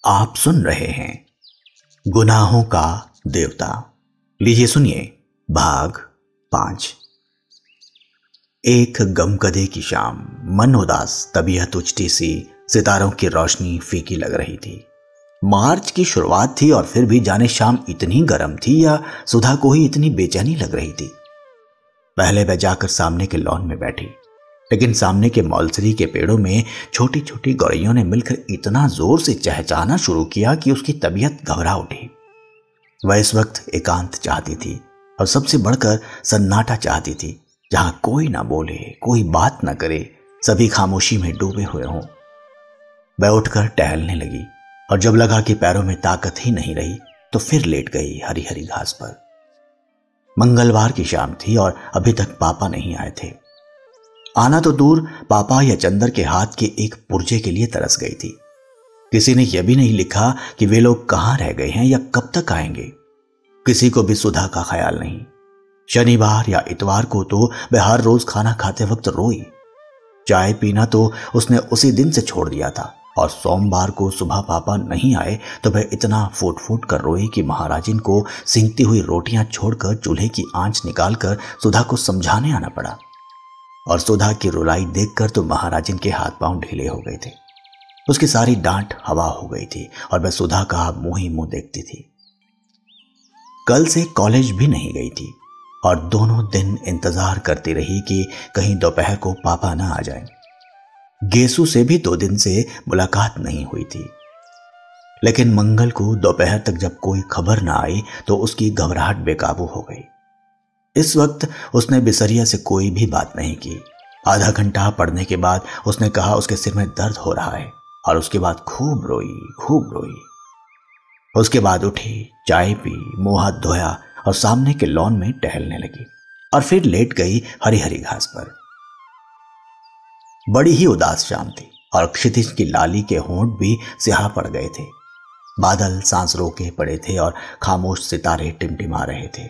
आप सुन रहे हैं गुनाहों का देवता। लीजिए सुनिए भाग 5। एक गमकदे की शाम, मन उदास, तबीयत उचटी सी, सितारों की रोशनी फीकी लग रही थी। मार्च की शुरुआत थी और फिर भी जाने शाम इतनी गर्म थी या सुधा को ही इतनी बेचैनी लग रही थी। पहले वह जाकर सामने के लॉन में बैठी, लेकिन सामने के मौलसरी के पेड़ों में छोटी छोटी गौरैयों ने मिलकर इतना जोर से चहचहाना शुरू किया कि उसकी तबीयत घबरा उठी। वह इस वक्त एकांत चाहती थी और सबसे बढ़कर सन्नाटा चाहती थी, जहां कोई ना बोले, कोई बात ना करे, सभी खामोशी में डूबे हुए हों। वह उठकर टहलने लगी और जब लगा कि पैरों में ताकत ही नहीं रही तो फिर लेट गई हरी हरी घास पर। मंगलवार की शाम थी और अभी तक पापा नहीं आए थे। आना तो दूर, पापा या चंदर के हाथ के एक पुर्जे के लिए तरस गई थी। किसी ने यह भी नहीं लिखा कि वे लोग कहां रह गए हैं या कब तक आएंगे। किसी को भी सुधा का ख्याल नहीं। शनिवार या इतवार को तो वह हर रोज खाना खाते वक्त रोई। चाय पीना तो उसने उसी दिन से छोड़ दिया था और सोमवार को सुबह पापा नहीं आए तो वह इतना फूट फूट कर रोई कि महाराजिन को सिंकती हुई रोटियां छोड़कर चूल्हे की आंच निकालकर सुधा को समझाने आना पड़ा। और सुधा की रुलाई देखकर तो महाराजिन के हाथ पांव ढीले हो गए थे। उसकी सारी डांट हवा हो गई थी और वह सुधा का मुंह ही मुंह देखती थी। कल से कॉलेज भी नहीं गई थी और दोनों दिन इंतजार करती रही कि कहीं दोपहर को पापा ना आ जाएं। गेसू से भी 2 दिन से मुलाकात नहीं हुई थी, लेकिन मंगल को दोपहर तक जब कोई खबर ना आई तो उसकी घबराहट बेकाबू हो गई। इस वक्त उसने बिसरिया से कोई भी बात नहीं की। आधा घंटा पढ़ने के बाद उसने कहा उसके सिर में दर्द हो रहा है और उसके बाद खूब रोई। उसके बाद उठी, चाय पी, मुंह हाथ धोया और सामने के लॉन में टहलने लगी और फिर लेट गई हरी हरी घास पर। बड़ी ही उदास शाम थी और क्षितिज की लाली के होंठ भी स्याह पड़ गए थे। बादल सांस रोके पड़े थे और खामोश सितारे टिमटिमा रहे थे।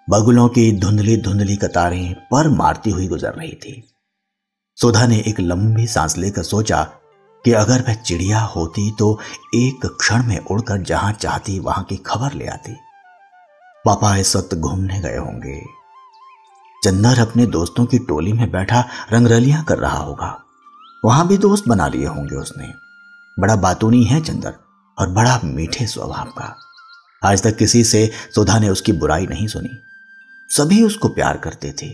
बगुलों की धुंधली धुंधली कतारें पर मारती हुई गुजर रही थी। सुधा ने एक लंबी सांस लेकर सोचा कि अगर वह चिड़िया होती तो एक क्षण में उड़कर जहां चाहती वहां की खबर ले आती। पापा इस वक्त घूमने गए होंगे। चंदर अपने दोस्तों की टोली में बैठा रंगरलियां कर रहा होगा। वहां भी दोस्त बना लिए होंगे उसने। बड़ा बातूनी है चंदर और बड़ा मीठे स्वभाव का। आज तक किसी से सुधा ने उसकी बुराई नहीं सुनी। सभी उसको प्यार करते थे,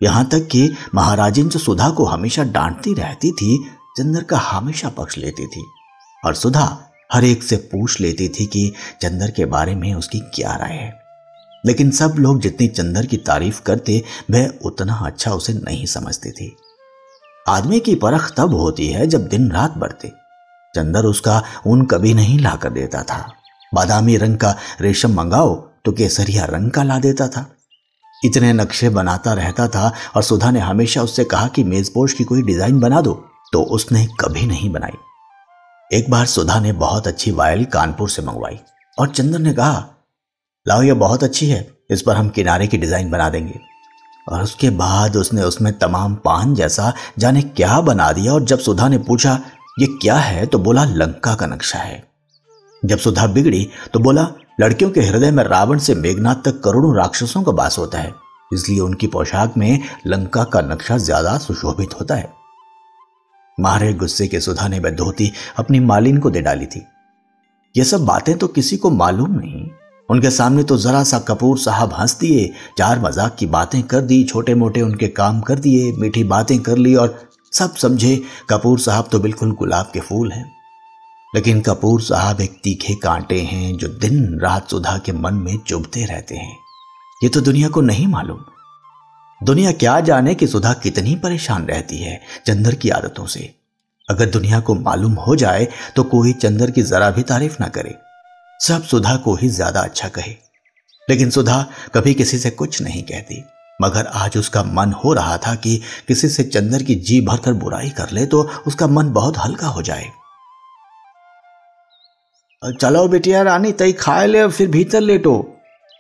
यहां तक कि महाराजिन जो सुधा को हमेशा डांटती रहती थी, चंदर का हमेशा पक्ष लेती थी और सुधा हर एक से पूछ लेती थी कि चंदर के बारे में उसकी क्या राय है। लेकिन सब लोग जितनी चंदर की तारीफ करते वह उतना अच्छा उसे नहीं समझती थी। आदमी की परख तब होती है जब दिन रात बढ़ते। चंदर उसका ऊन कभी नहीं ला कर देता था। बादामी रंग का रेशम मंगाओ तो केसरिया रंग का ला देता था। इतने नक्शे बनाता रहता था और सुधा ने हमेशा उससे कहा कि मेजपोश की कोई डिजाइन बना दो, तो उसने कभी नहीं बनाई। एक बार सुधा ने बहुत अच्छी वायल कानपुर से मंगवाई और चंदर ने कहा, लाओ ये बहुत अच्छी है, इस पर हम किनारे की डिजाइन बना देंगे। और उसके बाद उसने उसमें तमाम पान जैसा जाने क्या बना दिया और जब सुधा ने पूछा ये क्या है तो बोला लंका का नक्शा है। जब सुधा बिगड़ी तो बोला लड़कियों के हृदय में रावण से मेघनाथ तक करोड़ों राक्षसों का वास होता है, इसलिए उनकी पोशाक में लंका का नक्शा ज्यादा सुशोभित होता है। मारे गुस्से के सुधा ने वह धोती अपनी मालिन को दे डाली थी। ये सब बातें तो किसी को मालूम नहीं। उनके सामने तो जरा सा कपूर साहब हंस दिए, 4 मजाक की बातें कर दी, छोटे मोटे उनके काम कर दिए, मीठी बातें कर ली और सब समझे कपूर साहब तो बिल्कुल गुलाब के फूल हैं। लेकिन कपूर साहब एक तीखे कांटे हैं जो दिन रात सुधा के मन में चुभते रहते हैं। ये तो दुनिया को नहीं मालूम। दुनिया क्या जाने कि सुधा कितनी परेशान रहती है चंदर की आदतों से। अगर दुनिया को मालूम हो जाए तो कोई चंदर की जरा भी तारीफ ना करे, सब सुधा को ही ज्यादा अच्छा कहे। लेकिन सुधा कभी किसी से कुछ नहीं कहती, मगर आज उसका मन हो रहा था कि किसी से चंदर की जी भरकर बुराई कर ले तो उसका मन बहुत हल्का हो जाए। चलो बेटिया रानी, तई खाए ले फिर भीतर लेटो,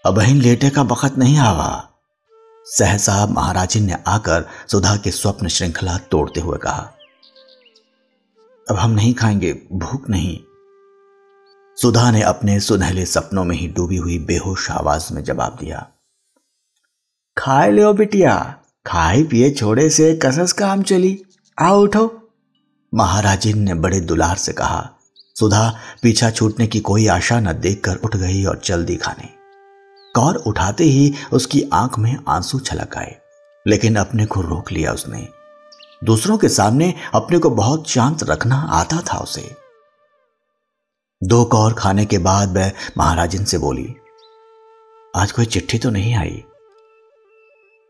अब बहन लेटे का वक्त नहीं आवा। सहसा महाराजिन ने आकर सुधा के स्वप्न श्रृंखला तोड़ते हुए कहा, अब हम नहीं खाएंगे, भूख नहीं। सुधा ने अपने सुनहले सपनों में ही डूबी हुई बेहोश आवाज में जवाब दिया, खाए लो बिटिया, खाए पिए छोड़े से कसस काम चली, आओ उठो। महाराजिन ने बड़े दुलार से कहा। सुधा पीछा छूटने की कोई आशा न देखकर उठ गई और चल दी खाने। कौर उठाते ही उसकी आंख में आंसू छलक आए, लेकिन अपने को रोक लिया उसने। दूसरों के सामने अपने को बहुत शांत रखना आता था उसे। 2 कौर खाने के बाद वह महाराजिन से बोली, आज कोई चिट्ठी तो नहीं आई?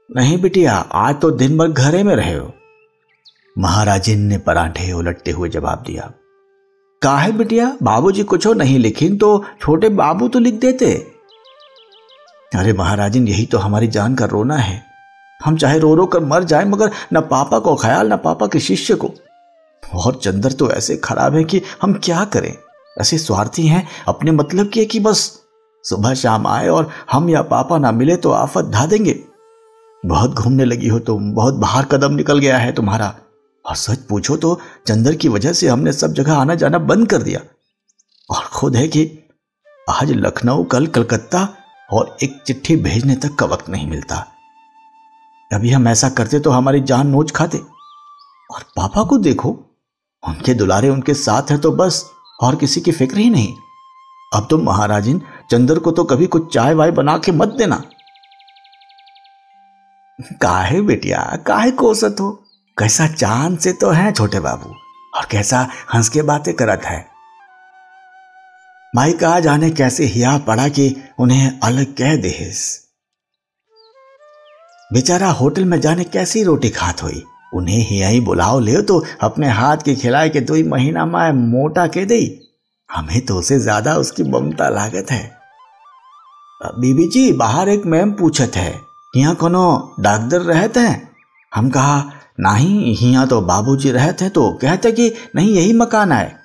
नहीं बिटिया, आज तो दिन भर घरे में रहे हो। महाराजिन ने पराठे उलटते हुए जवाब दिया, काहे बिटिया, बाबूजी कुछ नहीं लिखीन तो छोटे बाबू तो लिख देते। अरे महाराजिन, यही तो हमारी जान का रोना है। हम चाहे रो रो कर मर जाए, मगर न पापा को ख्याल न पापा के शिष्य को। और चंदर तो ऐसे खराब है कि हम क्या करें। ऐसे स्वार्थी हैं, अपने मतलब की है कि बस सुबह शाम आए और हम या पापा ना मिले तो आफत ढा देंगे। बहुत घूमने लगी हो तुम, बहुत बाहर कदम निकल गया है तुम्हारा। और सच पूछो तो चंदर की वजह से हमने सब जगह आना जाना बंद कर दिया। और खुद है कि आज लखनऊ, कल कलकत्ता, और एक चिट्ठी भेजने तक का वक्त नहीं मिलता। अभी हम ऐसा करते तो हमारी जान नोच खाते। और पापा को देखो, उनके दुलारे उनके साथ है तो बस, और किसी की फिक्र ही नहीं। अब तो महाराजिन, चंदर को तो कभी कुछ चाय वाय बना के मत देना। काहे बेटिया, काहे कोसत हो? कैसा चांद से तो है छोटे बाबू, और कैसा हंस के बातें करत है। माई कहा जाने कैसे हिया पड़ा कि उन्हें अलग कह देस। बेचारा होटल में जाने कैसी रोटी खात हुई। उन्हें हिया ही बुलाओ ले तो अपने हाथ के खिलाए के 2 महीना माए मोटा के दई। हमें तो उसे ज्यादा उसकी ममता लागत है। बीबी जी, बाहर एक मैम पूछत है, यहाँ कोनो डॉक्टर रहते हैं? हम कहा नहीं, यहाँ तो बाबूजी रहते हैं, तो कहते कि नहीं, यही मकान है।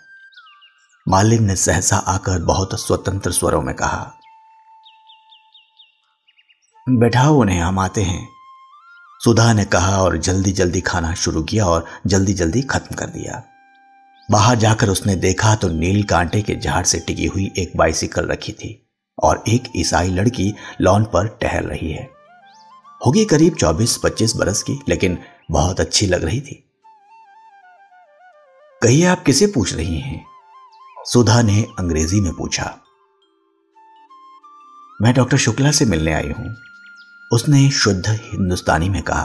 मालिक ने सहसा आकर बहुत स्वतंत्र स्वरों में कहा, बैठाओ उन्हें, हम आते हैं। सुधा ने कहा और जल्दी जल्दी खाना शुरू किया और जल्दी जल्दी खत्म कर दिया। बाहर जाकर उसने देखा तो नील कांटे के झाड़ से टिकी हुई एक बाइसिकल रखी थी और एक ईसाई लड़की लॉन पर टहल रही है। होगी करीब 24-25 बरस की, लेकिन बहुत अच्छी लग रही थी। कहिए, आप किसे पूछ रही हैं? सुधा ने अंग्रेजी में पूछा। मैं डॉक्टर शुक्ला से मिलने आई हूं, उसने शुद्ध हिंदुस्तानी में कहा।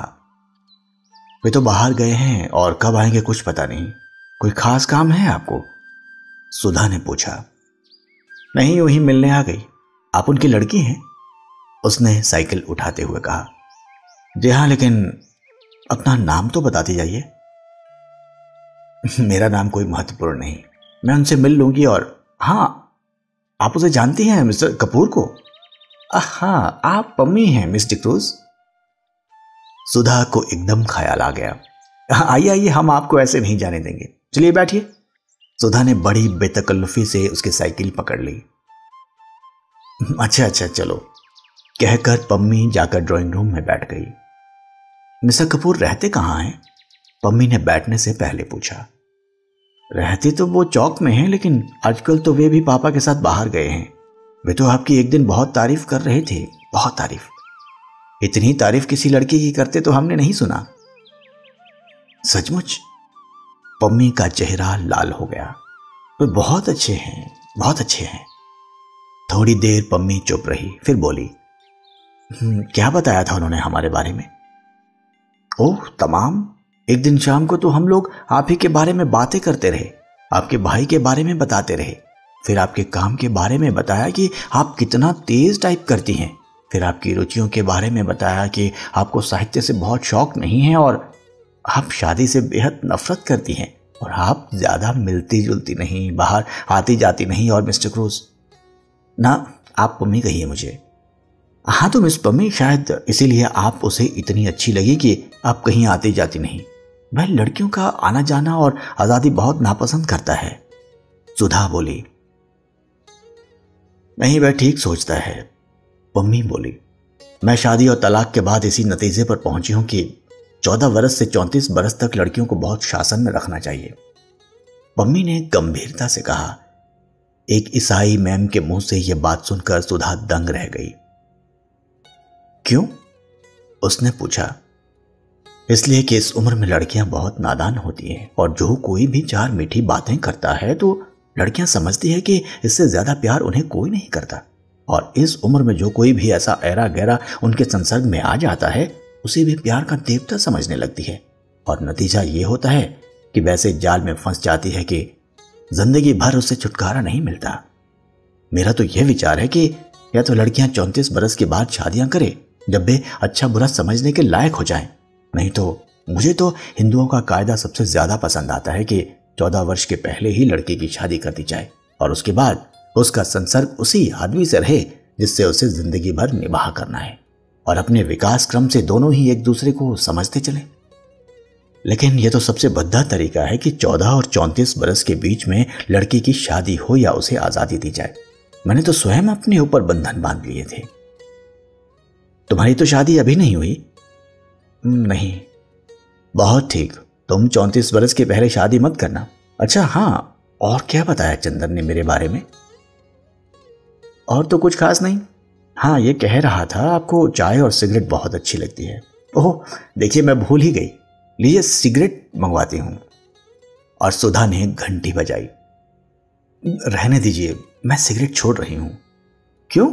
वे तो बाहर गए हैं और कब आएंगे कुछ पता नहीं। कोई खास काम है आपको? सुधा ने पूछा। नहीं, यूं ही मिलने आ गई। आप उनकी लड़की हैं? उसने साइकिल उठाते हुए कहा। जी हाँ, लेकिन अपना नाम तो बताती जाइए। मेरा नाम कोई महत्वपूर्ण नहीं, मैं उनसे मिल लूंगी। और हाँ, आप उसे जानती हैं, मिस्टर कपूर को? हाँ, आप पम्मी हैं मिस डिक्रूज। सुधा को एकदम ख्याल आ गया। आइए आइए, हम आपको ऐसे नहीं जाने देंगे, चलिए बैठिए। सुधा ने बड़ी बेतकल्लुफी से उसकी साइकिल पकड़ ली। अच्छा अच्छा, चलो, कहकर पम्मी जाकर ड्राइंग रूम में बैठ गई। मिस्टर कपूर रहते कहाँ हैं? पम्मी ने बैठने से पहले पूछा। रहते तो वो चौक में हैं, लेकिन आजकल तो वे भी पापा के साथ बाहर गए हैं। वे तो आपकी एक दिन बहुत तारीफ कर रहे थे, बहुत तारीफ। इतनी तारीफ किसी लड़की की करते तो हमने नहीं सुना। सचमुच? पम्मी का चेहरा लाल हो गया। वे बहुत अच्छे हैं, बहुत अच्छे हैं। थोड़ी देर पम्मी चुप रही, फिर बोली, क्या बताया था उन्होंने हमारे बारे में? ओह तमाम। एक दिन शाम को तो हम लोग आप ही के बारे में बातें करते रहे, आपके भाई के बारे में बताते रहे, फिर आपके काम के बारे में बताया कि आप कितना तेज टाइप करती हैं, फिर आपकी रुचियों के बारे में बताया कि आपको साहित्य से बहुत शौक नहीं है और आप शादी से बेहद नफरत करती हैं और आप ज्यादा मिलती जुलती नहीं, बाहर आती जाती नहीं। और मिस्टर क्रूज ना, आप पम्मी कहिए मुझे। हाँ तो मिस पम्मी, शायद इसीलिए आप उसे इतनी अच्छी लगी कि आप कहीं आती जाती नहीं। वह लड़कियों का आना जाना और आजादी बहुत नापसंद करता है। सुधा बोली। नहीं, वह ठीक सोचता है। पम्मी बोली। मैं शादी और तलाक के बाद इसी नतीजे पर पहुंची हूं कि 14 बरस से 34 बरस तक लड़कियों को बहुत शासन में रखना चाहिए। पम्मी ने गंभीरता से कहा। एक ईसाई मैम के मुंह से यह बात सुनकर सुधा दंग रह गई। क्यों? उसने पूछा। इसलिए कि इस उम्र में लड़कियां बहुत नादान होती हैं और जो कोई भी चार मीठी बातें करता है तो लड़कियां समझती है कि इससे ज्यादा प्यार उन्हें कोई नहीं करता, और इस उम्र में जो कोई भी ऐसा ऐरा गहरा उनके संसर्ग में आ जाता है उसे भी प्यार का देवता समझने लगती है, और नतीजा ये होता है कि वैसे जाल में फंस जाती है कि जिंदगी भर उससे छुटकारा नहीं मिलता। मेरा तो यह विचार है कि या तो लड़कियां 34 बरस के बाद शादियां करें जब वे अच्छा बुरा समझने के लायक हो जाएं, नहीं तो मुझे तो हिंदुओं का कायदा सबसे ज्यादा पसंद आता है कि 14 वर्ष के पहले ही लड़की की शादी कर दी जाए और उसके बाद उसका संसर्ग उसी आदमी से रहे जिससे उसे जिंदगी भर निभाह करना है, और अपने विकास क्रम से दोनों ही एक दूसरे को समझते चले। लेकिन यह तो सबसे भद्दा तरीका है कि 14 और 34 बरस के बीच में लड़की की शादी हो या उसे आजादी दी जाए। मैंने तो स्वयं अपने ऊपर बंधन बांध लिए थे। तुम्हारी तो शादी अभी नहीं हुई? नहीं। बहुत ठीक, तुम 34 बरस के पहले शादी मत करना। अच्छा हाँ, और क्या बताया चंदन ने मेरे बारे में? और तो कुछ खास नहीं। हाँ, ये कह रहा था आपको चाय और सिगरेट बहुत अच्छी लगती है। ओह देखिए, मैं भूल ही गई, लीजिए सिगरेट मंगवाती हूं। और सुधा ने घंटी बजाई। रहने दीजिए, मैं सिगरेट छोड़ रही हूं। क्यों?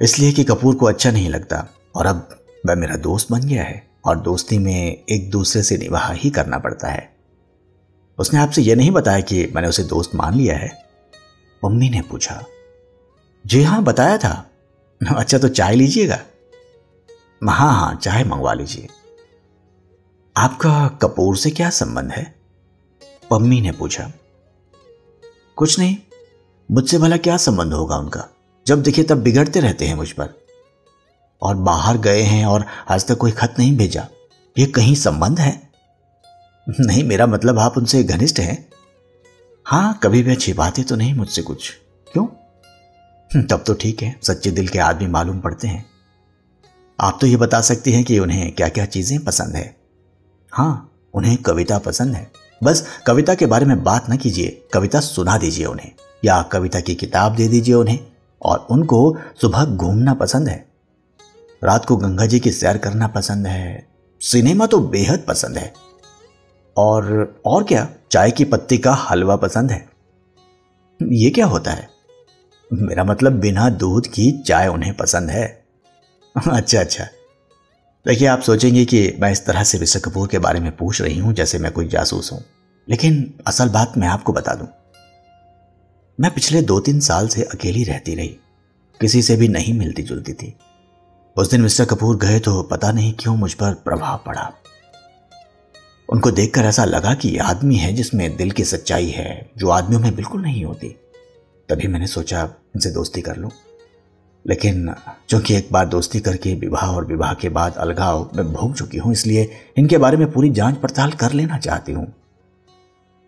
इसलिए कि कपूर को अच्छा नहीं लगता, और अब वह मेरा दोस्त बन गया है और दोस्ती में एक दूसरे से निभाह ही करना पड़ता है। उसने आपसे यह नहीं बताया कि मैंने उसे दोस्त मान लिया है? मम्मी ने पूछा। जी हाँ, बताया था। अच्छा तो चाय लीजिएगा? हाँ हाँ, चाय मंगवा लीजिए। आपका कपूर से क्या संबंध है? पम्मी ने पूछा। कुछ नहीं, मुझसे भला क्या संबंध होगा उनका? जब दिखे तब बिगड़ते रहते हैं मुझ पर, और बाहर गए हैं और आज तक कोई खत नहीं भेजा। ये कहीं संबंध है? नहीं, मेरा मतलब आप उनसे घनिष्ठ हैं? हाँ, कभी भी छिपाते तो नहीं मुझसे कुछ। क्यों? तब तो ठीक है, सच्चे दिल के आदमी मालूम पड़ते हैं। आप तो ये बता सकती हैं कि उन्हें क्या क्या चीजें पसंद है। हाँ, उन्हें कविता पसंद है। बस कविता के बारे में बात न कीजिए, कविता सुना दीजिए उन्हें, या कविता की किताब दे दीजिए उन्हें। और उनको सुबह घूमना पसंद है, रात को गंगा जी की सैर करना पसंद है, सिनेमा तो बेहद पसंद है, और क्या, चाय की पत्ती का हलवा पसंद है। ये क्या होता है? मेरा मतलब बिना दूध की चाय उन्हें पसंद है। अच्छा। देखिए, आप सोचेंगे कि मैं इस तरह से मिस्टर कपूर के बारे में पूछ रही हूं जैसे मैं कोई जासूस हूं, लेकिन असल बात मैं आपको बता दूं। मैं पिछले 2-3 साल से अकेली रहती रही, किसी से भी नहीं मिलती जुलती थी। उस दिन मिस्टर कपूर गए तो पता नहीं क्यों मुझ पर प्रभाव पड़ा। उनको देखकर ऐसा लगा कि यह आदमी है जिसमें दिल की सच्चाई है, जो आदमियों में बिल्कुल नहीं होती। तभी मैंने सोचा इनसे दोस्ती कर लूं। लेकिन चूंकि एक बार दोस्ती करके विवाह और विवाह के बाद अलगाव में भोग चुकी हूं, इसलिए इनके बारे में पूरी जांच पड़ताल कर लेना चाहती हूं।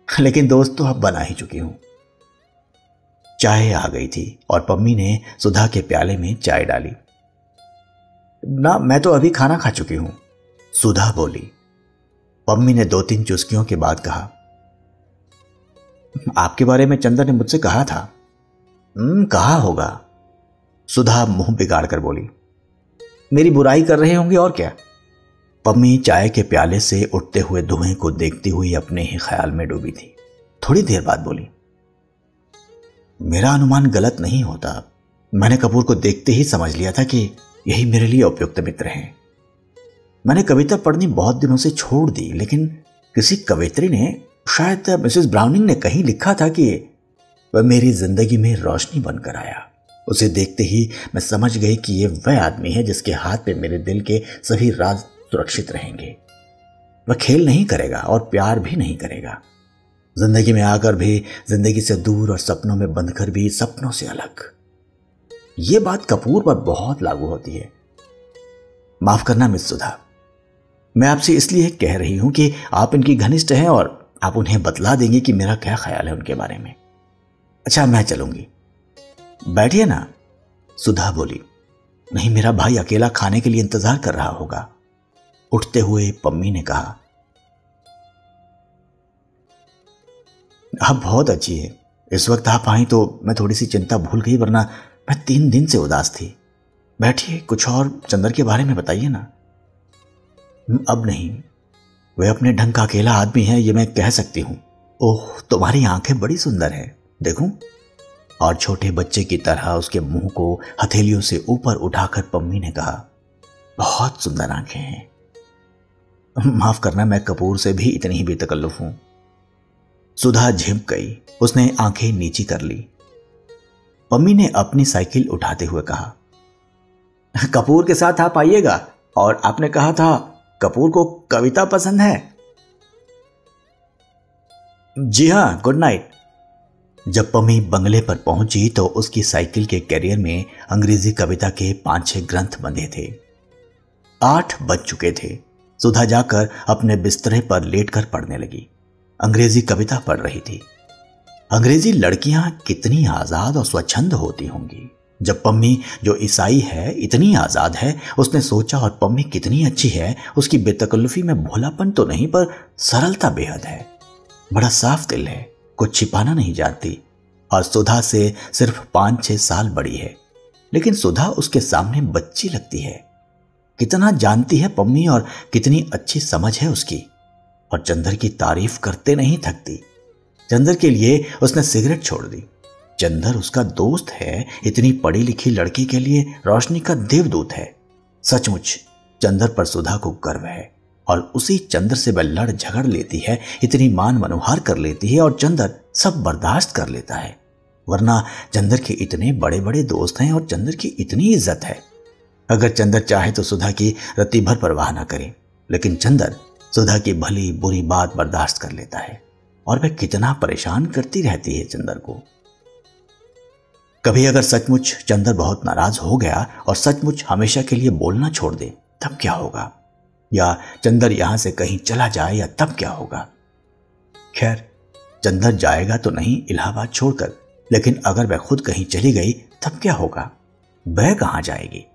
लेकिन दोस्त तो अब बना ही चुकी हूं। चाय आ गई थी और पम्मी ने सुधा के प्याले में चाय डाली। ना, मैं तो अभी खाना खा चुकी हूं, सुधा बोली। पम्मी ने 2-3 चुस्कियों के बाद कहा, आपके बारे में चंदन ने मुझसे कहा था। कहा होगा, सुधा मुंह बिगाड़ कर बोली। मेरी बुराई कर रहे होंगे और क्या। पम्मी चाय के प्याले से उठते हुए धुएं को देखती हुई अपने ही ख्याल में डूबी थी। थोड़ी देर बाद बोली, मेरा अनुमान गलत नहीं होता। मैंने कपूर को देखते ही समझ लिया था कि यही मेरे लिए उपयुक्त मित्र हैं। मैंने कविता पढ़नी बहुत दिनों से छोड़ दी, लेकिन किसी कवित्री ने, शायद मिसेस ब्राउनिंग ने कहीं लिखा था कि वह मेरी जिंदगी में रोशनी बनकर आया। उसे देखते ही मैं समझ गई कि यह वह आदमी है जिसके हाथ पे मेरे दिल के सभी राज सुरक्षित रहेंगे। वह खेल नहीं करेगा और प्यार भी नहीं करेगा। जिंदगी में आकर भी जिंदगी से दूर और सपनों में बंधकर भी सपनों से अलग। यह बात कपूर पर बहुत लागू होती है। माफ करना मिस सुधा, मैं आपसे इसलिए कह रही हूं कि आप इनकी घनिष्ठ हैं और आप उन्हें बतला देंगे कि मेरा क्या ख्याल है उनके बारे में। अच्छा, मैं चलूंगी। बैठिए ना, सुधा बोली। नहीं, मेरा भाई अकेला खाने के लिए इंतजार कर रहा होगा। उठते हुए पम्मी ने कहा, आप बहुत अच्छी है, इस वक्त आप आई तो मैं थोड़ी सी चिंता भूल गई, वरना मैं 3 दिन से उदास थी। बैठिए, कुछ और चंदर के बारे में बताइए ना। अब नहीं, वह अपने ढंग का अकेला आदमी है, ये मैं कह सकती हूँ। ओह, तुम्हारी आंखें बड़ी सुंदर है, देखूं? और छोटे बच्चे की तरह उसके मुंह को हथेलियों से ऊपर उठाकर पम्मी ने कहा, बहुत सुंदर आंखें हैं। माफ करना, मैं कपूर से भी इतनी ही बेतकल्लुफ हूं। सुधा झिमक गई, उसने आंखें नीची कर ली। पम्मी ने अपनी साइकिल उठाते हुए कहा, कपूर के साथ आप आइएगा, और आपने कहा था कपूर को कविता पसंद है। जी हां, गुड नाइट। जब पम्मी बंगले पर पहुंची तो उसकी साइकिल के कैरियर में अंग्रेजी कविता के 5-6 ग्रंथ बंधे थे। 8 बज चुके थे। सुधा जाकर अपने बिस्तरे पर लेटकर पढ़ने लगी। अंग्रेजी कविता पढ़ रही थी। अंग्रेजी लड़कियां कितनी आजाद और स्वच्छंद होती होंगी। जब पम्मी, जो ईसाई है, इतनी आजाद है, उसने सोचा, और पम्मी कितनी अच्छी है। उसकी बेतकल्लुफी में भोलापन तो नहीं, पर सरलता बेहद है। बड़ा साफ दिल है, कुछ छिपाना नहीं जानती, और सुधा से सिर्फ 5-6 साल बड़ी है, लेकिन सुधा उसके सामने बच्ची लगती है। कितना जानती है पम्मी, और कितनी अच्छी समझ है उसकी, और चंदर की तारीफ करते नहीं थकती। चंदर के लिए उसने सिगरेट छोड़ दी। चंदर उसका दोस्त है, इतनी पढ़ी लिखी लड़की के लिए रोशनी का देवदूत है। सचमुच चंदर पर सुधा को गर्व है, और उसी चंदर से वह लड़ झगड़ लेती है, इतनी मान मनोहार कर लेती है, और चंदर सब बर्दाश्त कर लेता है। वरना चंदर के इतने बड़े बड़े दोस्त हैं, और चंदर की इतनी इज्जत है। अगर चंदर चाहे तो सुधा की रत्ती भर परवाह न करे, लेकिन चंदर सुधा की भली बुरी बात बर्दाश्त कर लेता है, और वह कितना परेशान करती रहती है चंदर को। कभी अगर सचमुच चंदर बहुत नाराज हो गया और सचमुच हमेशा के लिए बोलना छोड़ दे, तब क्या होगा? या चंदर यहां से कहीं चला जाए, या तब क्या होगा? खैर, चंदर जाएगा तो नहीं इलाहाबाद छोड़कर, लेकिन अगर वह खुद कहीं चली गई तब क्या होगा? वह कहां जाएगी?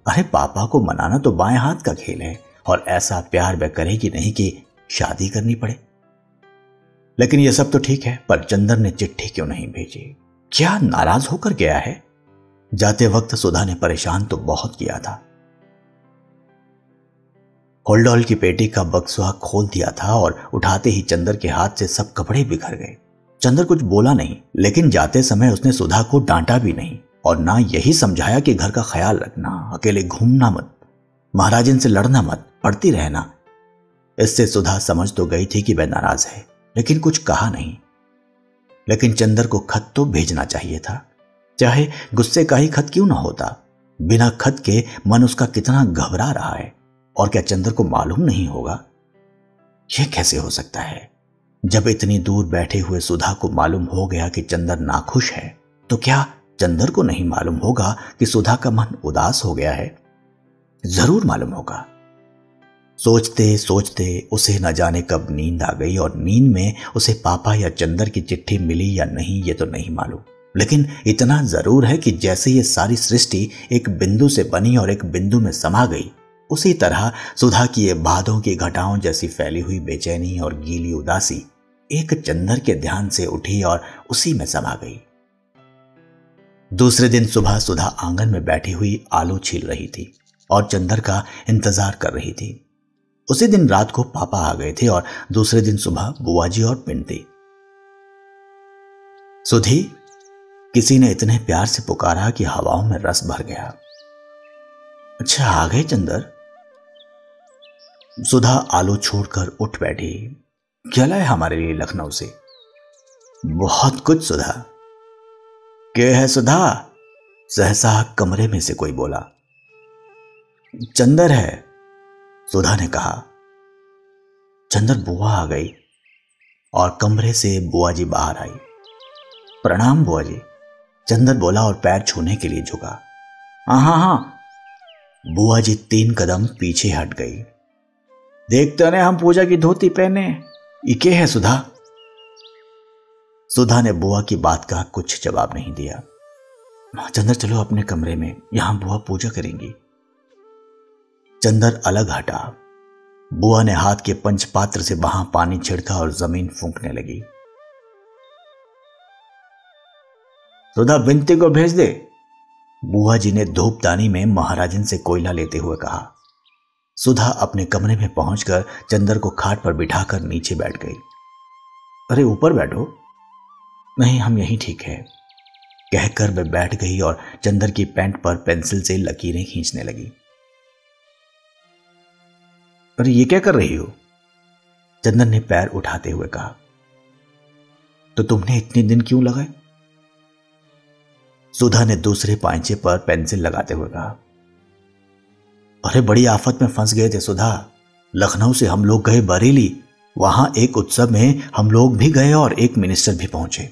अरे, पापा को मनाना तो बाएं हाथ का खेल है, और ऐसा प्यार वह करेगी नहीं कि शादी करनी पड़े। लेकिन यह सब तो ठीक है, पर चंदर ने चिट्ठी क्यों नहीं भेजी? क्या नाराज होकर गया है? जाते वक्त सुधा ने परेशान तो बहुत किया था। होल्डॉल की पेटी का बक्सा खोल दिया था, और उठाते ही चंदर के हाथ से सब कपड़े बिखर गए। चंदर कुछ बोला नहीं, लेकिन जाते समय उसने सुधा को डांटा भी नहीं, और ना यही समझाया कि घर का ख्याल रखना, अकेले घूमना मत, महाराजन से लड़ना मत, पढ़ती रहना। इससे सुधा समझ तो गई थी कि वह नाराज है, लेकिन कुछ कहा नहीं। लेकिन चंदर को खत तो भेजना चाहिए था, चाहे गुस्से का ही खत क्यों ना होता। बिना खत के मन उसका कितना घबरा रहा है, और क्या चंदर को मालूम नहीं होगा? यह कैसे हो सकता है? जब इतनी दूर बैठे हुए सुधा को मालूम हो गया कि चंदर नाखुश है, तो क्या चंदर को नहीं मालूम होगा कि सुधा का मन उदास हो गया है? जरूर मालूम होगा। सोचते सोचते उसे न जाने कब नींद आ गई, और नींद में उसे पापा या चंदर की चिट्ठी मिली या नहीं, ये तो नहीं मालूम, लेकिन इतना जरूर है कि जैसे ये सारी सृष्टि एक बिंदु से बनी और एक बिंदु में समा गई, उसी तरह सुधा की ये बादों की घटाओं जैसी फैली हुई बेचैनी और गीली उदासी एक चंदर के ध्यान से उठी और उसी में समा गई। दूसरे दिन सुबह सुधा आंगन में बैठी हुई आलू छील रही थी और चंदर का इंतजार कर रही थी। उसी दिन रात को पापा आ गए थे और दूसरे दिन सुबह बुआजी और पिंटी। सुधी, किसी ने इतने प्यार से पुकारा कि हवाओं में रस भर गया। अच्छा, आ गए चंदर? सुधा आलू छोड़कर उठ बैठी। क्या लाए हमारे लिए लखनऊ से? बहुत कुछ सुधा। क्या है सुधा? सहसा कमरे में से कोई बोला। चंदर है, सुधा ने कहा। चंदर बुआ आ गई और कमरे से बुआ जी बाहर आई। प्रणाम बुआ जी, चंदर बोला और पैर छूने के लिए झुका। हाँ, बुआ जी 3 कदम पीछे हट गई। देखते ने हम पूजा की धोती पहने, इके है सुधा? सुधा ने बुआ की बात का कुछ जवाब नहीं दिया। चंदर चलो अपने कमरे में, यहां बुआ पूजा करेंगी। चंदर अलग हटा। बुआ ने हाथ के पंचपात्र से वहां पानी छिड़का और जमीन फूंकने लगी। सुधा बिनती को भेज दे। बुआ जी ने धूपदानी में महाराजन से कोयला लेते हुए कहा। सुधा अपने कमरे में पहुंचकर चंदर को खाट पर बिठाकर नीचे बैठ गई। अरे ऊपर बैठो। नहीं, हम यहीं ठीक है, कहकर वह बैठ गई और चंदर की पैंट पर पेंसिल से लकीरें खींचने लगी। अरे ये क्या कर रही हो? चंदर ने पैर उठाते हुए कहा। तो तुमने इतने दिन क्यों लगाए? सुधा ने दूसरे पांचे पर पेंसिल लगाते हुए कहा। अरे बड़ी आफत में फंस गए थे सुधा। लखनऊ से हम लोग गए बरेली, वहां एक उत्सव में हम लोग भी गए और एक मिनिस्टर भी पहुंचे।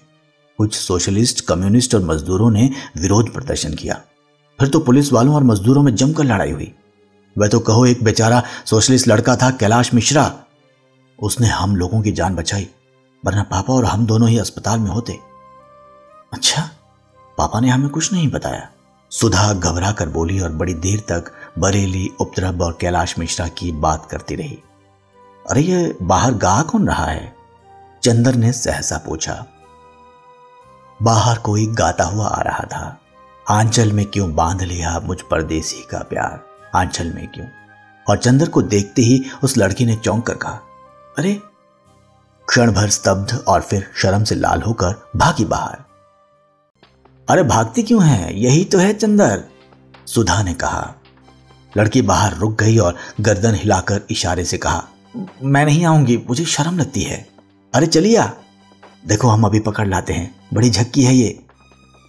कुछ सोशलिस्ट, कम्युनिस्ट और मजदूरों ने विरोध प्रदर्शन किया। फिर तो पुलिस वालों और मजदूरों में जमकर लड़ाई हुई। वह तो कहो एक बेचारा सोशलिस्ट लड़का था, कैलाश मिश्रा, उसने हम लोगों की जान बचाई, वरना पापा और हम दोनों ही अस्पताल में होते। अच्छा, पापा ने हमें कुछ नहीं बताया, सुधा घबरा कर बोली और बड़ी देर तक बरेली, उपद्रव और कैलाश मिश्रा की बात करती रही। अरे ये बाहर गा कौन रहा है? चंदर ने सहसा पूछा। बाहर कोई गाता हुआ आ रहा था। आंचल में क्यों बांध लिया मुझ परदेसी का प्यार, आंचल में क्यों। और चंदर को देखते ही उस लड़की ने चौंक कर कहा, अरे। क्षण भर स्तब्ध और फिर शर्म से लाल होकर भागी बाहर। अरे भागती क्यों है, यही तो है चंदर, सुधा ने कहा। लड़की बाहर रुक गई और गर्दन हिलाकर इशारे से कहा, मैं नहीं आऊंगी, मुझे शर्म लगती है। अरे चलिए, देखो हम अभी पकड़ लाते हैं, बड़ी झक्की है ये,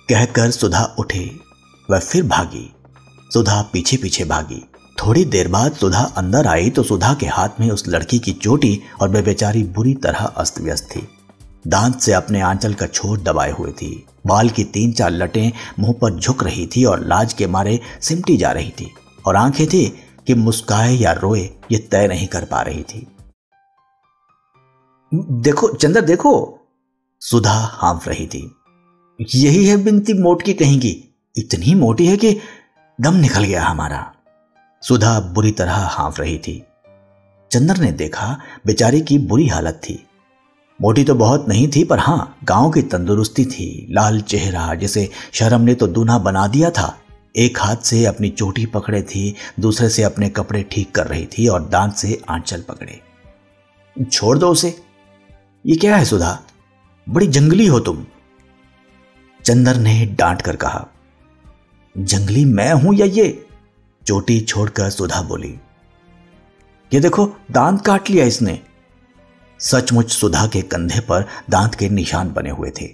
कहकर सुधा उठे। वह फिर भागी। सुधा पीछे पीछे भागी। थोड़ी देर बाद सुधा अंदर आई तो सुधा के हाथ में उस लड़की की चोटी और वह बेचारी बुरी तरह अस्त व्यस्त थी। दांत से अपने आंचल का छोर दबाए हुए थी। बाल की 3-4 लटें मुंह पर झुक रही थी और लाज के मारे सिमटी जा रही थी, और आंखें थी कि मुस्काए या रोए ये तय नहीं कर पा रही थी। देखो चंदर, देखो, सुधा हाँफ रही थी। यही है बिनती मोटकी कहेंगी, इतनी मोटी है कि दम निकल गया हमारा। सुधा बुरी तरह हाँफ रही थी। चंदर ने देखा बेचारी की बुरी हालत थी। मोटी तो बहुत नहीं थी, पर हां, गांव की तंदुरुस्ती थी। लाल चेहरा, जिसे शर्म ने तो दूना बना दिया था। एक हाथ से अपनी चोटी पकड़े थी, दूसरे से अपने कपड़े ठीक कर रही थी और दांत से आंचल पकड़े। छोड़ दो उसे। ये क्या है सुधा, बड़ी जंगली हो तुम, चंदर ने डांट कर कहा। जंगली मैं हूं या ये? चोटी छोड़कर सुधा बोली। ये देखो, दांत काट लिया इसने। सचमुच सुधा के कंधे पर दांत के निशान बने हुए थे।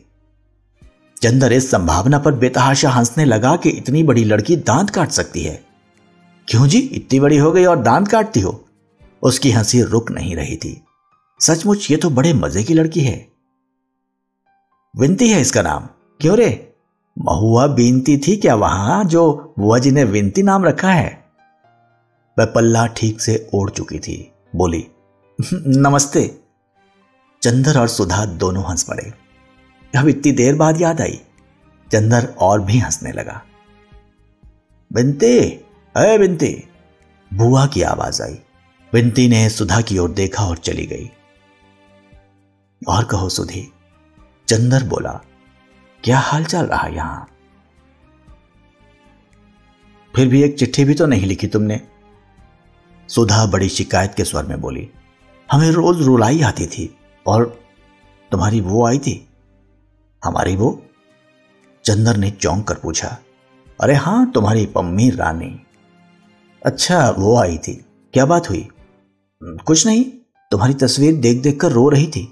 चंदर इस संभावना पर बेतहाशा हंसने लगा कि इतनी बड़ी लड़की दांत काट सकती है। क्यों जी, इतनी बड़ी हो गई और दांत काटती हो? उसकी हंसी रुक नहीं रही थी। सचमुच ये तो बड़े मजे की लड़की है। विनती है इसका नाम। क्यों रे, महुआ बीनती थी क्या वहां, जो बुआ जी ने विनती नाम रखा है? वह पल्ला ठीक से ओढ़ चुकी थी, बोली नमस्ते। चंदर और सुधा दोनों हंस पड़े। अब इतनी देर बाद याद आई। चंदर और भी हंसने लगा। बिनती, अरे बिनती, बुआ की आवाज आई। बिनती ने सुधा की ओर देखा और चली गई। और कहो सुधी, चंदर बोला, क्या हाल चल रहा यहां? फिर भी एक चिट्ठी भी तो नहीं लिखी तुमने, सुधा बड़ी शिकायत के स्वर में बोली। हमें रोज रुलाई आती थी। और तुम्हारी वो आई थी? हमारी वो? चंदर ने चौंक कर पूछा। अरे हां, तुम्हारी पम्मी रानी। अच्छा, वो आई थी, क्या बात हुई? कुछ नहीं, तुम्हारी तस्वीर देख देख कर रो रही थी,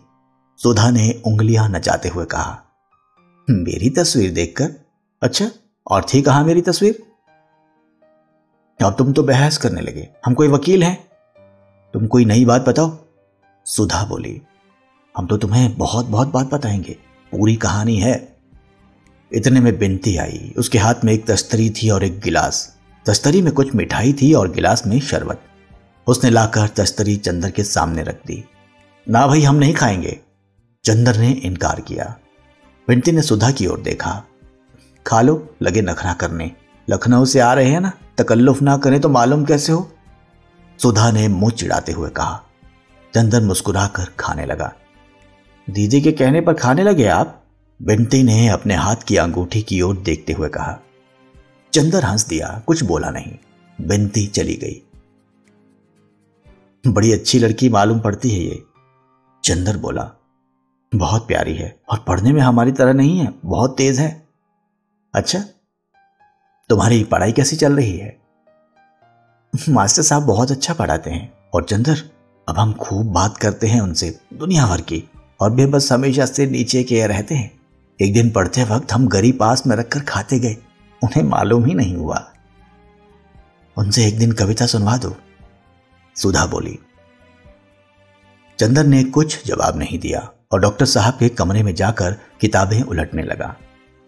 सुधा ने उंगलियां नचाते हुए कहा। मेरी तस्वीर देखकर? अच्छा, और थी कहां मेरी तस्वीर? अब तुम तो बहस करने लगे। हम कोई वकील हैं? तुम कोई नई बात बताओ, सुधा बोली। हम तो तुम्हें बहुत बहुत बात बताएंगे, पूरी कहानी है। इतने में बिनती आई। उसके हाथ में एक तस्तरी थी और एक गिलास। तस्तरी में कुछ मिठाई थी और गिलास में शरबत। उसने लाकर तस्तरी चंदर के सामने रख दी। ना भाई, हम नहीं खाएंगे, चंदर ने इनकार किया। बिनती ने सुधा की ओर देखा। खा लो, लगे नखरा करने। लखनऊ से आ रहे हैं ना, तकल्लुफ ना करें तो मालूम कैसे हो, सुधा ने मुंह चिढ़ाते हुए कहा। चंदर मुस्कुराकर खाने लगा। दीदी के कहने पर खाने लगे आप? बिंती ने अपने हाथ की अंगूठी की ओर देखते हुए कहा। चंदर हंस दिया, कुछ बोला नहीं। बिंती चली गई। बड़ी अच्छी लड़की मालूम पड़ती है ये, चंदर बोला। बहुत प्यारी है और पढ़ने में हमारी तरह नहीं है, बहुत तेज है। अच्छा, तुम्हारी पढ़ाई कैसी चल रही है? मास्टर साहब बहुत अच्छा पढ़ाते हैं। और चंदर, अब हम खूब बात करते हैं उनसे दुनिया भर की, और वे बस हमेशा से नीचे के रहते हैं। एक दिन पढ़ते वक्त हम गरी पास में रखकर खाते गए, उन्हें मालूम ही नहीं हुआ। उनसे एक दिन कविता सुनवा दो, सुधा बोली। चंदर ने कुछ जवाब नहीं दिया और डॉक्टर साहब के कमरे में जाकर किताबें उलटने लगा।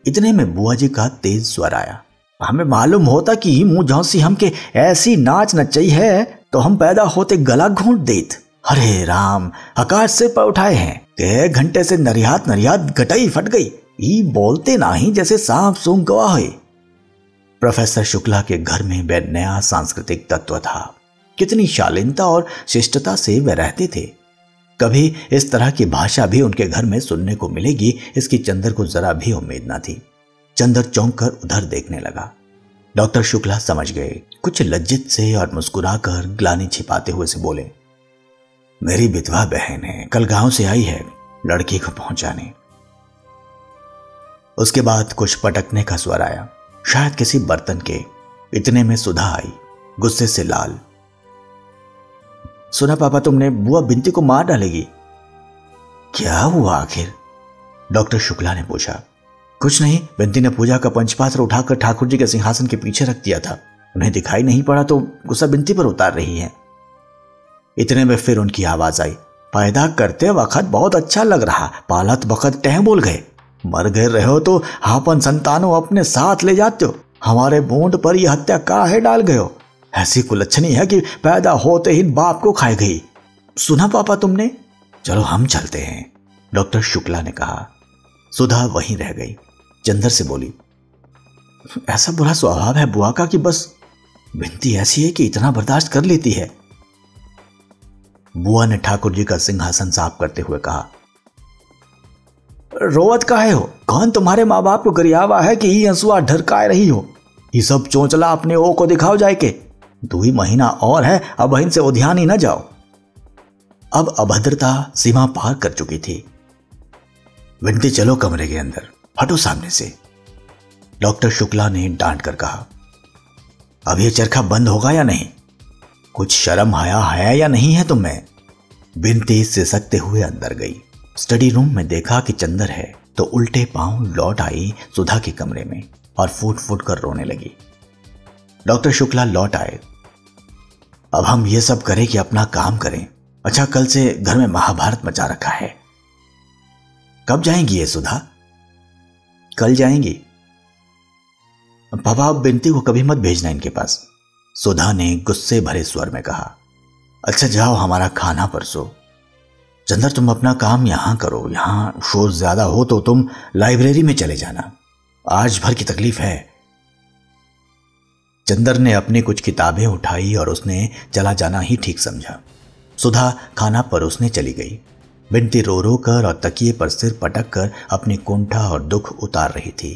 इतने में बुआ जी का तेज स्वर आया। हमें मालूम होता कि मुंह झौसी हमके ऐसी नाच नचई है तो हम पैदा होते गला घोंट देत। अरे राम, आकाश से पर उठाए हैं के घंटे से नरियात गटई फट गई। ई बोलते नाही जैसे सांप सूंघ गवा है। प्रोफेसर शुक्ला के घर में वह नया सांस्कृतिक तत्व था। कितनी शालीनता और शिष्टता से वे रहते थे। कभी इस तरह की भाषा भी उनके घर में सुनने को मिलेगी, इसकी चंदर को जरा भी उम्मीद न थी। चंदर चौंक कर उधर देखने लगा। डॉक्टर शुक्ला समझ गए। कुछ लज्जित से और मुस्कुराकर ग्लानि छिपाते हुए से बोले, मेरी विधवा बहन है, कल गांव से आई है लड़की को पहुंचाने। उसके बाद कुछ पटकने का स्वर आया, शायद किसी बर्तन के। इतने में सुधा आई, गुस्से से लाल। सुना पापा, तुमने बुआ बिंती को मार डालेगी। क्या हुआ आखिर? डॉक्टर शुक्ला ने पूछा। कुछ नहीं, बिंती ने पूजा का पंचपात्र उठाकर ठाकुर जी के सिंहासन के पीछे रख दिया था। उन्हें दिखाई नहीं पड़ा तो गुस्सा बिंती पर उतार रही है। इतने में फिर उनकी आवाज आई, पैदा करते वक्त बहुत अच्छा लग रहा, पालत वक्त टह बोल गए। मर गए रहो तो आपन संतानों अपने साथ ले जाते हो। हमारे बूंद पर यह हत्या काहे डाल गए हो? ऐसी कुलच्छनी है कि पैदा होते ही बाप को खाई गई। सुना पापा तुमने? चलो हम चलते हैं, डॉक्टर शुक्ला ने कहा। सुधा वहीं रह गई। चंदर से बोली, ऐसा बुरा स्वभाव है बुआ का कि बस बिंती ऐसी है कि इतना बर्दाश्त कर लेती है। बुआ ने ठाकुर जी का सिंहासन साफ करते हुए कहा, रोवत काहे हो? कौन तुम्हारे माँ बाप को गरियावा है कि ही हंसुआ ढरकाए रही हो? ये सब चोंचला अपने ओ को दिखाओ जाए के। 2 महीना और है, अब बहन से उद्यान ही न जाओ। अब अभद्रता सीमा पार कर चुकी थी। बिंती चलो कमरे के अंदर, हटो सामने से, डॉक्टर शुक्ला ने डांट कर कहा। अब यह चरखा बंद होगा या नहीं? कुछ शर्म हया है या नहीं है तुम्हें? बिंती सिसकते हुए अंदर गई। स्टडी रूम में देखा कि चंदर है तो उल्टे पांव लौट आई सुधा के कमरे में और फूट फूट कर रोने लगी। डॉक्टर शुक्ला लौट आए। अब हम ये सब करें कि अपना काम करें। अच्छा, कल से घर में महाभारत मचा रखा है। कब जाएंगी ये सुधा? कल जाएंगी। पापा, अब बिंती को कभी मत भेजना इनके पास, सुधा ने गुस्से भरे स्वर में कहा। अच्छा जाओ, हमारा खाना परसो। चंदर, तुम अपना काम यहां करो। यहां शोर ज्यादा हो तो तुम लाइब्रेरी में चले जाना, आज भर की तकलीफ है। चंदर ने अपनी कुछ किताबें उठाई और उसने चला जाना ही ठीक समझा। सुधा खाना परोसने चली गई। बिंती रो रो कर और तकिए पर सिर पटक कर अपनी कुंठा और दुख उतार रही थी।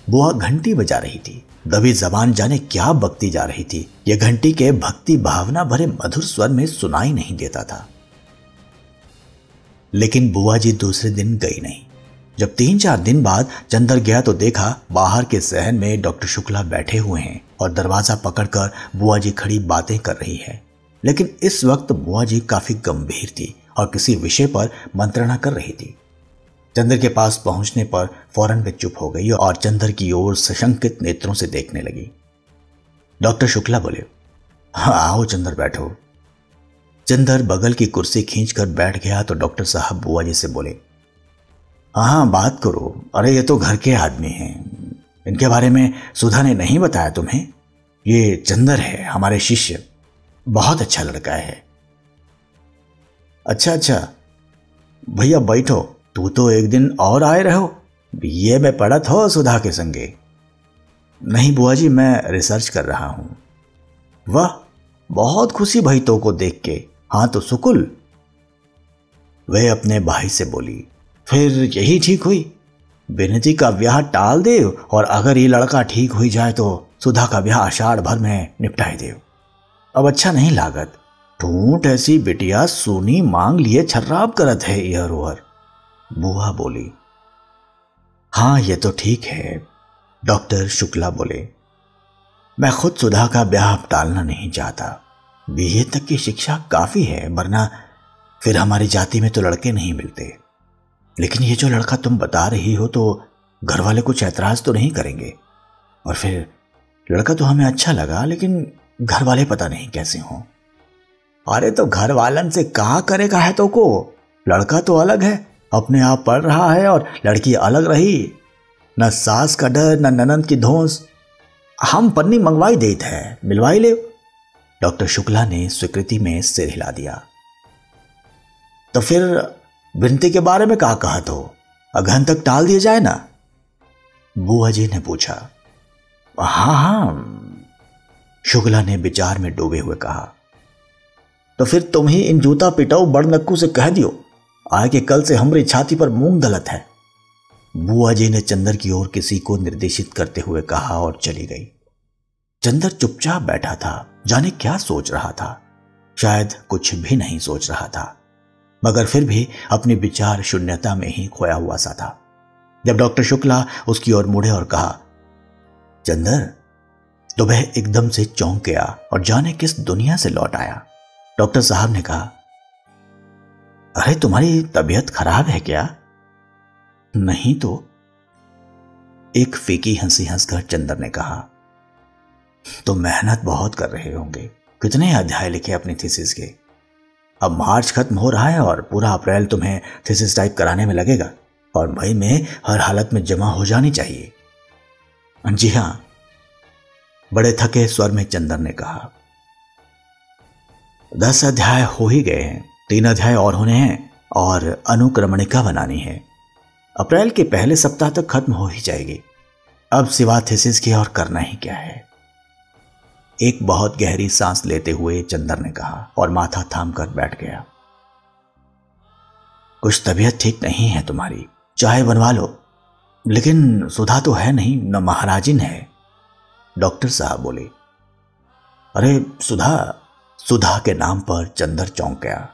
बुआ घंटी बजा रही थी। दबी जबान जाने क्या बकती जा रही थी। यह घंटी के भक्ति भावना भरे मधुर स्वर में सुनाई नहीं देता था। लेकिन बुआ जी दूसरे दिन गई नहीं। जब 3-4 दिन बाद चंदर गया तो देखा बाहर के सहन में डॉक्टर शुक्ला बैठे हुए हैं और दरवाजा पकड़कर बुआ जी खड़ी बातें कर रही है। लेकिन इस वक्त बुआ जी काफी गंभीर थी और किसी विषय पर मंत्रणा कर रही थी। चंदर के पास पहुंचने पर फौरन वे चुप हो गई और चंदर की ओर सशंकित नेत्रों से देखने लगी। डॉक्टर शुक्ला बोले, हाँ आओ चंदर बैठो। चंदर बगल की कुर्सी खींचकर बैठ गया तो डॉक्टर साहब बुआ जी से बोले, हाँ बात करो। अरे ये तो घर के आदमी हैं, इनके बारे में सुधा ने नहीं बताया तुम्हें? ये चंदर है, हमारे शिष्य, बहुत अच्छा लड़का है। अच्छा भैया बैठो, तू तो एक दिन और आए रहो, बीए में पढ़त हो सुधा के संगे। नहीं बुआ जी, मैं रिसर्च कर रहा हूं। वाह, बहुत खुशी भई तो को देख के। हाँ तो सुकुल, वह अपने भाई से बोली। फिर यही ठीक हुई, विनती का ब्याह टाल दे और अगर ये लड़का ठीक हुई जाए तो सुधा का ब्याह आषाढ़ भर में निपटाई दे। अब अच्छा नहीं लागत। ठूंठ ऐसी बिटिया सोनी मांग लिए छर्राब करत है इहर ओहर। बुआ बोली। हाँ ये तो ठीक है। डॉक्टर शुक्ला बोले, मैं खुद सुधा का ब्याह टालना नहीं चाहता। बीए तक की शिक्षा काफी है, वरना फिर हमारी जाति में तो लड़के नहीं मिलते। लेकिन ये जो लड़का तुम बता रही हो तो घर वाले कुछ ऐतराज तो नहीं करेंगे? और फिर लड़का तो हमें अच्छा लगा, लेकिन घर वाले पता नहीं कैसे हों। अरे तो घर वालन से कहा करेगा है तो को? लड़का तो अलग है, अपने आप पढ़ रहा है, और लड़की अलग रही। न सास का डर न ननद की धौंस। हम पन्नी मंगवाई देते हैं, मिलवाई ले। डॉक्टर शुक्ला ने स्वीकृति में सिर हिला दिया। तो फिर विनती के बारे में कहा कहत हो? अगहन तक टाल दिया जाए ना? बुआ जी ने पूछा। हाँ हाँ, शुक्ला ने विचार में डूबे हुए कहा। तो फिर तुम ही इन जूता पिटाऊ बड़ नक्कू से कह दियो आगे कल से हमारी छाती पर मूंग दलत है। बुआ जी ने चंदर की ओर किसी को निर्देशित करते हुए कहा और चली गई। चंदर चुपचाप बैठा था, जाने क्या सोच रहा था। शायद कुछ भी नहीं सोच रहा था, मगर फिर भी अपनी विचार शून्यता में ही खोया हुआ सा था। जब डॉक्टर शुक्ला उसकी ओर मुड़े और कहा, चंदर, तो वह एकदम से चौंक गया और जाने किस दुनिया से लौट आया। डॉक्टर साहब ने कहा, अरे तुम्हारी तबीयत खराब है क्या? नहीं तो। एक फीकी हंसी हंसकर चंदर ने कहा, तो मेहनत बहुत कर रहे होंगे। कितने अध्याय लिखे अपनी थीसिस के? अब मार्च खत्म हो रहा है और पूरा अप्रैल तुम्हें थीसिस टाइप कराने में लगेगा, और मई में हर हालत में जमा हो जानी चाहिए। जी हां, बड़े थके स्वर में चंदर ने कहा। 10 अध्याय हो ही गए हैं, 3 अध्याय और होने हैं और अनुक्रमणिका बनानी है। अप्रैल के पहले सप्ताह तक खत्म हो ही जाएगी। अब सिवा थीसिस के और करना ही क्या है? एक बहुत गहरी सांस लेते हुए चंदर ने कहा और माथा थामकर बैठ गया। कुछ तबीयत ठीक नहीं है तुम्हारी, चाय बनवा लो। लेकिन सुधा तो है नहीं, न महाराजिन है। डॉक्टर साहब बोले। अरे सुधा के नाम पर चंदर चौंक गया।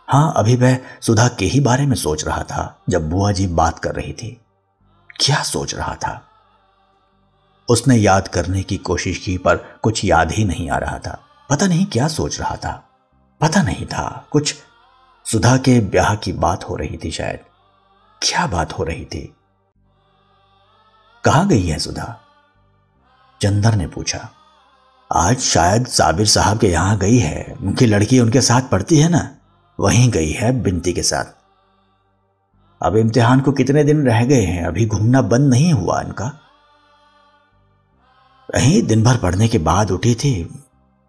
हाँ, अभी वह सुधा के ही बारे में सोच रहा था जब बुआ जी बात कर रही थी। क्या सोच रहा था? उसने याद करने की कोशिश की, पर कुछ याद ही नहीं आ रहा था। पता नहीं क्या सोच रहा था, पता नहीं था। कुछ सुधा के ब्याह की बात हो रही थी शायद। क्या बात हो रही थी? कहाँ गई है सुधा? चंदर ने पूछा। आज शायद साबिर साहब के यहां गई है। उनकी लड़की उनके साथ पढ़ती है ना, वहीं गई है बिनती के साथ। अब इम्तिहान को कितने दिन रह गए हैं, अभी घूमना बंद नहीं हुआ इनका। वहीं दिन भर पढ़ने के बाद उठी थी,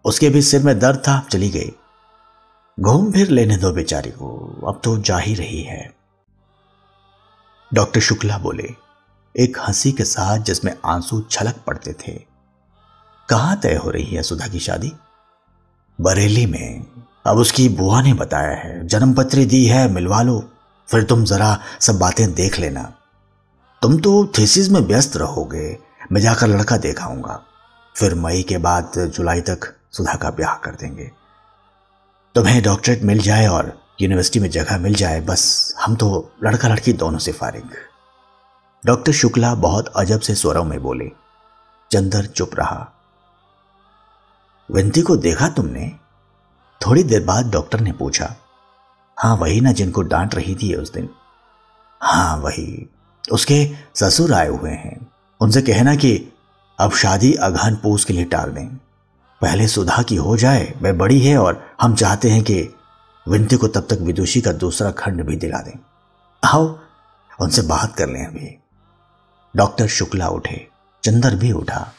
उसके भी सिर में दर्द था, चली गई। घूम फिर लेने दो बेचारी को, अब तो जा ही रही है। डॉक्टर शुक्ला बोले, एक हंसी के साथ जिसमें आंसू छलक पड़ते थे। कहां तय हो रही है सुधा की शादी? बरेली में। अब उसकी बुआ ने बताया है, जन्मपत्री दी है, मिलवा लो। फिर तुम जरा सब बातें देख लेना। तुम तो थीसिस में व्यस्त रहोगे, मैं जाकर लड़का देखाऊंगा। फिर मई के बाद जुलाई तक सुधा का ब्याह कर देंगे। तुम्हें डॉक्टरेट मिल जाए और यूनिवर्सिटी में जगह मिल जाए, बस हम तो लड़का लड़की दोनों से फारिग। डॉक्टर शुक्ला बहुत अजब से स्वरों में बोले। चंदर चुप रहा। विनती को देखा तुमने? थोड़ी देर बाद डॉक्टर ने पूछा। हाँ, वही ना जिनको डांट रही थी उस दिन? हाँ वही। उसके ससुर आए हुए हैं, उनसे कहना कि अब शादी अगहन पूस के लिए टाल दें। पहले सुधा की हो जाए, वह बड़ी है और हम चाहते हैं कि विनती को तब तक विदुषी का दूसरा खंड भी दिला दें। आओ उनसे बात कर लें अभी। डॉक्टर शुक्ला उठे, चंदर भी उठा।